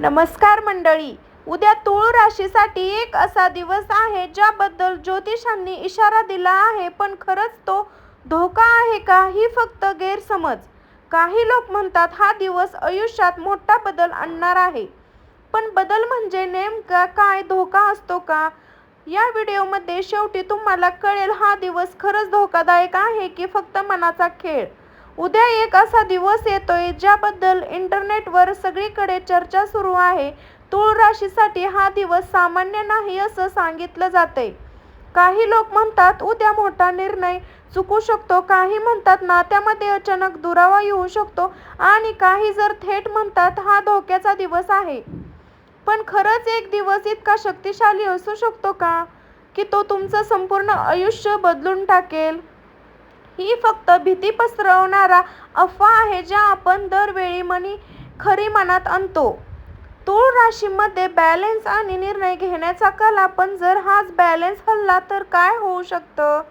नमस्कार मंडळी. उद्या तूळ राशीसाठी एक असा दिवस आहे ज्याबद्दल ज्योतिषांनी इशारा दिला आहे, पण खरंच तो धोका आहे का ही फक्त गैरसमज. काही लोक म्हणतात हा दिवस आयुष्यात मोठा बदल आणणार आहे, पण बदल म्हणजे नेमका काय, धोका असतो का? या व्हिडिओमध्ये शेवटी तुम्हाला कळेल हा दिवस खरंच धोकादायक आहे की फक्त मनाचा खेळ. उद्या एक असा दिवस येतोय ज्याबद्दल इंटरनेटवर सगळीकडे चर्चा सुरू आहे. तूळ राशीसाठी हा दिवस सामान्य नाही असं सांगितलं जातंय. काही लोक म्हणतात उद्या मोठा निर्णय चुकू शकतो, काही म्हणतात नात्यामध्ये अचानक दुरावा येऊ शकतो आणि काही जर थेट म्हणतात हा धोक्याचा दिवस आहे. पण खरंच एक दिवस इतका शक्तिशाली असू शकतो का की तो तुमचं संपूर्ण आयुष्य बदलून टाकेल? ही फक्त भीती पसरवणारा अफवा आहे ज्या आपण दरवेळी खरी मनात आणतो. तूळ राशीमध्ये बॅलन्स आणि निर्णय घेण्याचा कला, पण जर हाच बॅलन्स हलला तर काय होऊ शकतं?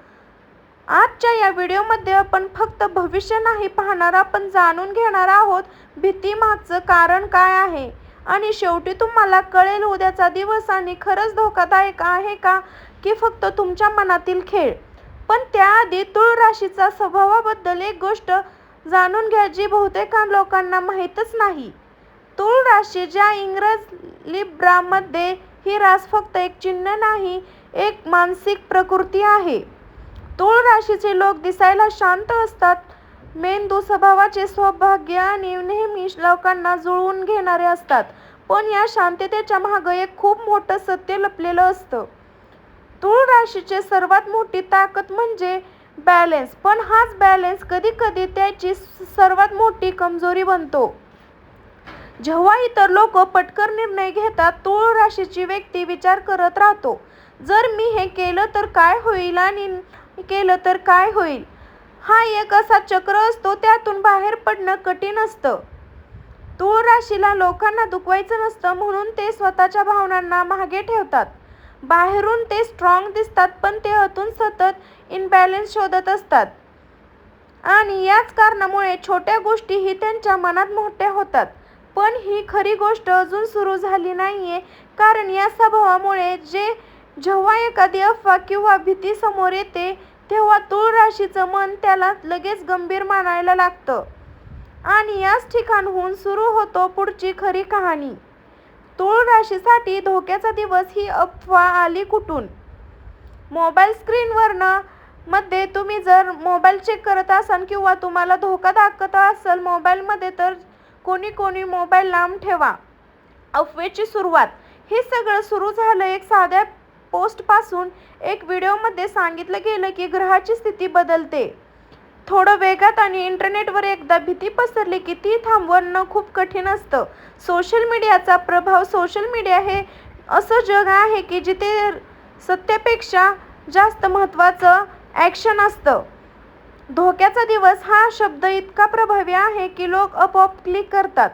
आजच्या या व्हिडिओमध्ये आपण फक्त भविष्य नाही पाहणार, आपण जाणून घेणार आहोत भीती मागचं कारण काय आहे. आणि शेवटी तुम्हाला कळेल उद्याचा दिवस आणि खरंच धोकादायक आहे का की फक्त तुमच्या मनातील खेळ. पण त्याआधी तूळ राशीच्या स्वभावाबद्दल एक गोष्ट जाणून घ्या जी बहुतेक लोकांना माहीतच नाही. तूळ राशी, ज्या इंग्रजी लिब्रामध्ये ही रास फक्त एक चिन्ह नाही, एक मानसिक प्रकृती आहे. तूळ राशीचे लोक दिसायला शांत असतात, मेंदू स्वभावाचे सौभाग्य आणि नेहमी लोकांना जुळवून घेणारे असतात. पण या शांततेच्या मागे एक खूप मोठं सत्य लपलेलं असतं. तूळ राशीची सर्वात मोठी ताकद म्हणजे बॅलन्स, पण हाच बॅलन्स कधी कधी त्याची सर्वात मोठी कमजोरी बनतो. जेव्हा इतर लोक पटकन निर्णय घेतात, तूळ राशीची व्यक्ती विचार करत राहतो, जर मी हे केलं तर काय होईल आणि केलं तर काय होईल. हा एक असा चक्र असतो, त्यातून बाहेर पडणं कठीण असतं. तूळ राशीला लोकांना दुखवायचं नसतं म्हणून ते स्वतःच्या भावनांना मागे ठेवतात. बाहेरून ते स्ट्रॉंग दिसतात, पण ते आतून सतत इनबॅलन्स शोधत असतात. आणि याच कारणामुळे छोट्या गोष्टीही त्यांच्या मनात मोठ्या होतात. पण ही खरी गोष्ट अजून सुरू झाली नाहीये, कारण या स्वभावामुळे जेव्हा एखादी अफवा किंवा भीती समोर येते, तेव्हा तूळ राशीचं मन त्याला लगेच गंभीर मानायला लागतं. आणि याच ठिकाणाहून सुरू होतो पुढची खरी कहाणी. तूळ राशीसाठी धोक्याचा दिवस ही अफवा आली कुठून? मोबाईल स्क्रीनवरनं मध्ये तुम्ही जर मोबाईल चेक करत असाल किंवा तुम्हाला धोका दाखवत असेल मोबाईलमध्ये, तर कोणी मोबाईल लांब ठेवा. अफवेची सुरुवात. हे सगळं सुरू झालं एक साध्या पोस्टपासून. एक व्हिडिओमध्ये सांगितलं गेलं की ग्रहाची स्थिती बदलते थोडं वेगात आणि इंटरनेटवर एकदा भीती पसरली की ती थांबवणं खूप कठीण असतं. सोशल मीडियाचा प्रभाव. सोशल मीडिया हे असं जग आहे की जिथे सत्यापेक्षा जास्त महत्त्वाचं ॲक्शन असतं. धोक्याचा दिवस हा शब्द इतका प्रभावी आहे की लोक आपोआप क्लिक करतात.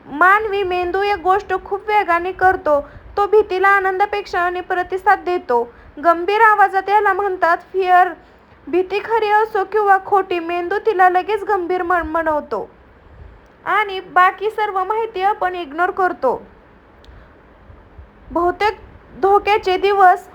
मानवी मेंदू एक गोष्ट खूप वेगाने करतो, तो भीतीला आनंदापेक्षा प्रतिसाद देतो. गंभीर आवाजात याला म्हणतात फिअर. भीती खरी असो किंवा खोटी, मेंदू तिला लगेच गंभीर बनवतो आणि बाकी सर्व माहिती आपण इग्नोर करतो. बहुतेक धोक्याचे दिवस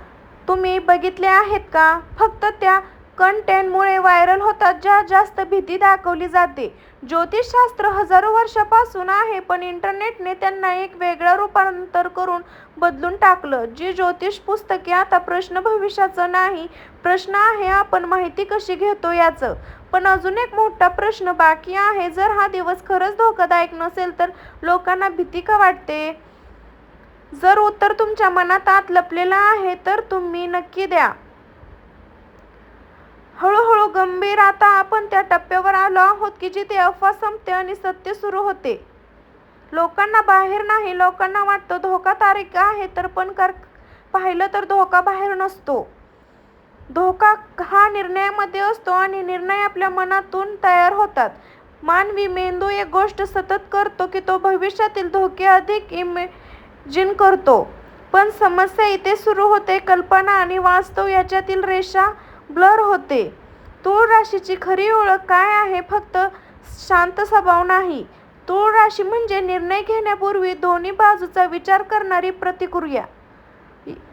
तुम्ही बघितले आहेत का? फक्त त्या कंटेंटमुळे व्हायरल होतात ज्यात जास्त भीती दाखवली जाते. ज्योतिषशास्त्र हजारो वर्षापासून आहे, पण इंटरनेटने त्यांना एक वेगळं रूपांतर करून बदलून टाकलं. जी ज्योतिष पुस्तके आता प्रश्न भविष्याचा नाही, प्रश्न आहे आपण माहिती कशी घेतो याचं. पण अजून एक मोठा प्रश्न बाकी आहे. जर हा दिवस खरंच धोकादायक नसेल तर लोकांना भीती का वाटते? जर उत्तर तुमच्या मनात आत लपलेलं आहे तर तुम्ही नक्की द्या. हळूहळू गंभीर. आता आपण त्या टप्प्यावर आलो आहोत की जिथे अफवा संपते आणि सत्य सुरू होते. लोकांना बाहेर नाही, लोकांना वाटतं धोका तारीख आहे, तर पण पाहिलं तर धोका बाहेर नसतो. धोका हा निर्णयामध्ये असतो आणि निर्णय आपल्या मनातून तयार होतात. मानवी मेंदू एक गोष्ट सतत करतो की तो भविष्यातील धोके अधिक इमॅजिन करतो. पण समस्या इथे सुरू होते. कल्पना आणि वास्तव याच्यातील रेषा ब्लर होते. तूळ राशीची खरी ओळख काय आहे? फक्त शांत स्वभाव नाही, तूळ राशी म्हणजे निर्णय घेण्यापूर्वी दोन्ही बाजूचा विचार करणारी प्रतिक्रिया.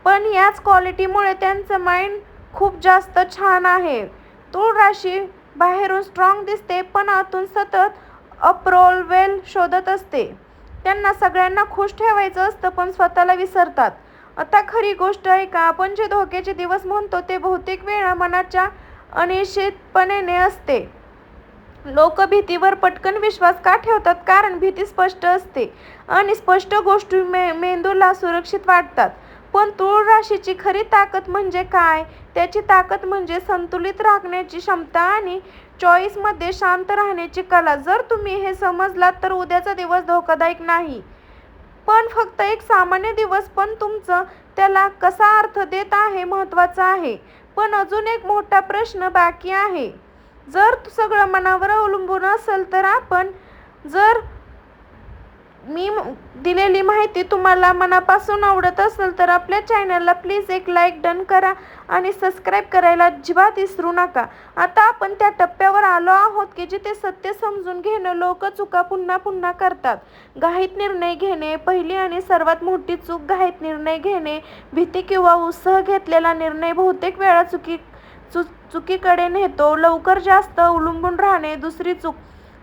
पण याच क्वालिटीमुळे त्यांचं माइंड खूप जास्त छान आहे. तूळ राशी बाहेरून स्ट्रॉंग दिसते पण आतून सतत अप्रोवल शोधत असते. त्यांना सगळ्यांना खुश ठेवायचं असतं पण स्वतःला विसरतात. आता खरी गोष्ट आहे का, आपण जे धोक्याचे दिवस म्हणतो ते बहुतेक वेळा मनाच्या अनिश्चितपणाने असते. लोक भीतीवर पटकन विश्वास का ठेवतात? कारण भीती स्पष्ट असते आणि स्पष्ट गोष्टी मेंदूला सुरक्षित वाटतात. पण तूळ राशीची खरी ताकद म्हणजे काय? त्याची ताकद म्हणजे संतुलित राखण्याची क्षमता आणि चॉईसमध्ये शांत राहण्याची कला. जर तुम्ही हे समजलात तर उद्याचा दिवस धोकादायक नाही पण फक्त एक सामान्य दिवस, पण तुमचं त्याला कसा अर्थ देत आहे महत्त्वाचं आहे. पण अजून एक मोठा प्रश्न बाकी आहे. जर सगळं मनावर अवलंबून असेल तर आपण जर मी दिलेली माहिती तुम्हाला मनापासून आवडत असेल तर आपल्या चॅनलला प्लीज एक लाईक डन करा आणि सबस्क्राईब करायला अजिबात विसरू नका. आता आपण त्या टप्प्यावर आलो आहोत की जिथे सत्य समजून घेणं. लोक चुका पुन्हा पुन्हा करतात. घाईत निर्णय घेणे पहिली आणि सर्वात मोठी चूक. घाईत निर्णय घेणे, भीती किंवा उत्साह घेतलेला निर्णय बहुतेक वेळा चुकीकडे नेतो. लवकर जास्त अवलंबून राहणे दुसरी चूक.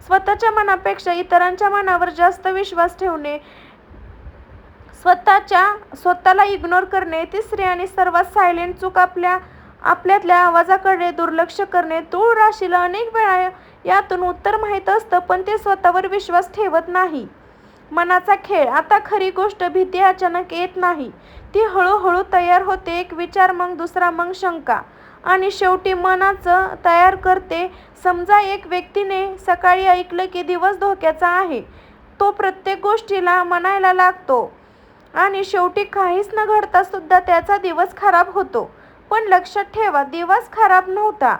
स्वतःच्या मनापेक्षा इतरांच्या मनावर जास्त विश्वास ठेवणे, स्वतःला इग्नोर करणे तिसरी आणि सर्वात सायलेंट चूक. आपल्यातल्या आवाजाकडे दुर्लक्ष करणे. तूळ राशीला अनेक वेळा यातून उत्तर माहीत असतं पण ते स्वतःवर विश्वास ठेवत नाही. मनाचा खेळ. आता खरी गोष्ट, भीती अचानक येत नाही, ती हळूहळू तयार होते. एक विचार, मग दुसरा, मग शंका आणि शेवटी मनाचं तयार करते. समजा एक व्यक्तीने सकाळी ऐकलं की दिवस धोक्याचा आहे. तो प्रत्येक गोष्टीला म्हणायला लागतो आणि शेवटी काहीच न घडता सुद्धा त्याचा दिवस खराब होतो. पण लक्षात ठेवा, दिवस खराब नव्हता,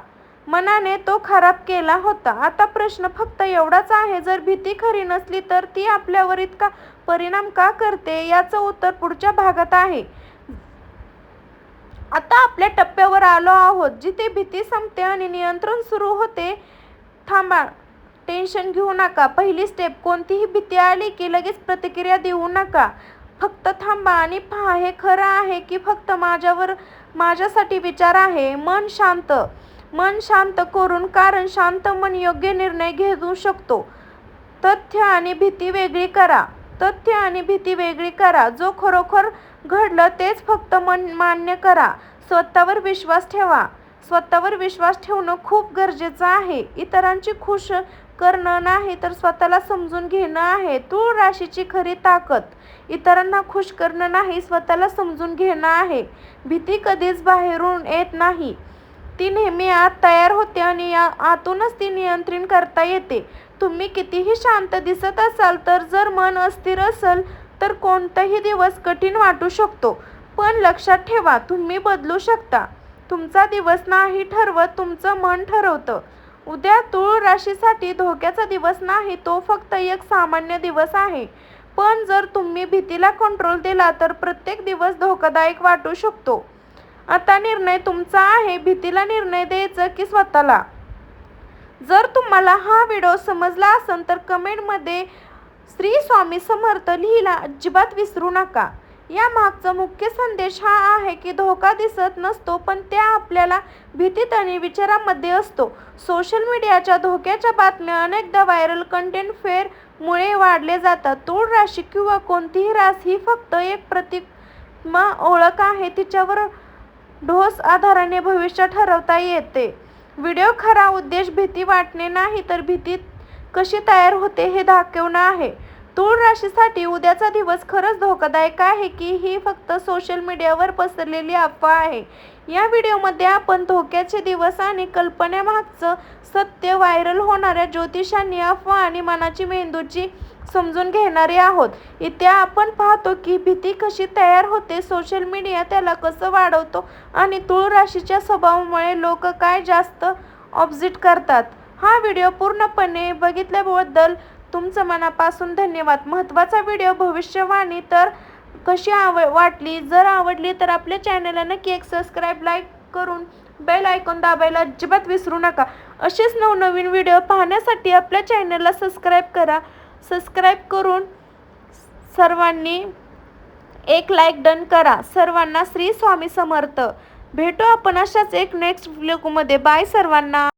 मनाने तो खराब केला होता. आता प्रश्न फक्त एवढाच आहे, जर भीती खरी नसली तर ती आपल्यावर इतका परिणाम का करते? याचं उत्तर पुढच्या भागात आहे. आता आपल्या टप्प्यावर आलो आहोत जिथे भीती संपते आणि नियंत्रण सुरू होते. थांबा, टेन्शन घेऊ नका. पहिली स्टेप, कोणतीही भीती आली की लगेच प्रतिक्रिया देऊ नका. फक्त थांबा आणि पहा हे खरं आहे की फक्त माझ्यासाठी विचार आहे. मन शांत करून, कारण शांत मन योग्य निर्णय घेऊ शकतो. तथ्य आणि भीती वेगळी करा. जो खरोखर घडलं तेच फक्त मान्य करा. स्वतःवर विश्वास ठेवा. स्वतःवर विश्वास ठेवणं खूप गरजेचं आहे. इतरांची खुश करणं नाही तर स्वतःला समजून घेणं आहे. तूळ राशीची खरी ताकद इतरांना खुश करणं नाही, स्वतःला समजून घेणं आहे. भीती कधीच बाहेरून येत नाही, ती नेहमी आत तयार होते आणि आतूनच ती नियंत्रित करता येते. तुम्ही कितीही शांत दिसत असाल तर जर मन अस्थिर असेल तर कोणताही दिवस कठीण वाटू शकतो. पण लक्षात ठेवा, तुम्ही बदलू शकता. तुमचा दिवस नाही ठरवत, तुमचं मन ठरवतं. उद्या तूळ राशीसाठी धोक्याचा दिवस नाही, तो फक्त एक सामान्य दिवस आहे. पण जर तुम्ही भीतीला कंट्रोल दिला तर प्रत्येक दिवस धोकादायक वाटू शकतो. आता निर्णय तुमचा आहे, भीतीला निर्णय द्यायचा की स्वतःला. जर तुम्हाला हा व्हिडिओ समजला असेल तर कमेंटमध्ये श्री स्वामी समर्थ लिहायला अजिबात विसरू नका. या मागचा मुख्य संदेश हा आहे की धोका दिसत नसतो पण त्या आपल्याला भीतीत आणि विचारांमध्ये असतो. सोशल मीडियाच्या धोक्याच्या बातम्या अनेकदा व्हायरल कंटेंट मुळे वाढले जातात. तूळ राशी किंवा कोणतीही रास ही फक्त एक प्रतिमा ओळख आहे, तिच्यावर ठोस आधाराने भविष्य ठरवता येते. व्हिडिओ खरा उद्देश भीती वाटणे नाही तर भीती कशी तयार होते हे दाखवणं आहे. तूळ राशीसाठी उद्याचा दिवस खरंच धोकादायक आहे की ही फक्त सोशल मीडियावर पसरलेली अफवा आहे? या व्हिडिओमध्ये आपण धोक्याचे दिवस आणि कल्पनेमागचं सत्य, व्हायरल होणाऱ्या ज्योतिषांनी, अफवा आणि मनाची मेंदूची समजून घेणारे आहोत. इथे आपण पाहतो की भीती कशी तयार होते, सोशल मीडिया त्याला कसं वाढवतो आणि तूळ राशीच्या स्वभावामुळे लोक काय जास्त ऑब्झर्व करतात. हा व्हिडिओ पूर्णपणे बघितल्याबद्दल तुमचं मनापासून धन्यवाद. महत्त्वाचा व्हिडिओ भविष्यवाणी तर कशी वाटली? जर आवडली तर आपल्या चॅनलला नक्की एक सबस्क्राईब, लाईक करून बेल आयकॉन दाबायला अजिबात विसरू नका. असेच नवनवीन व्हिडिओ पाहण्यासाठी आपल्या चॅनलला सबस्क्राईब करा. सबस्क्राईब करून सर्वांनी एक लाईक डन करा. सर्वांना श्री स्वामी समर्थ. भेटू आपण अशाच एक नेक्स्ट व्लॉगमध्ये. बाय सर्वांना.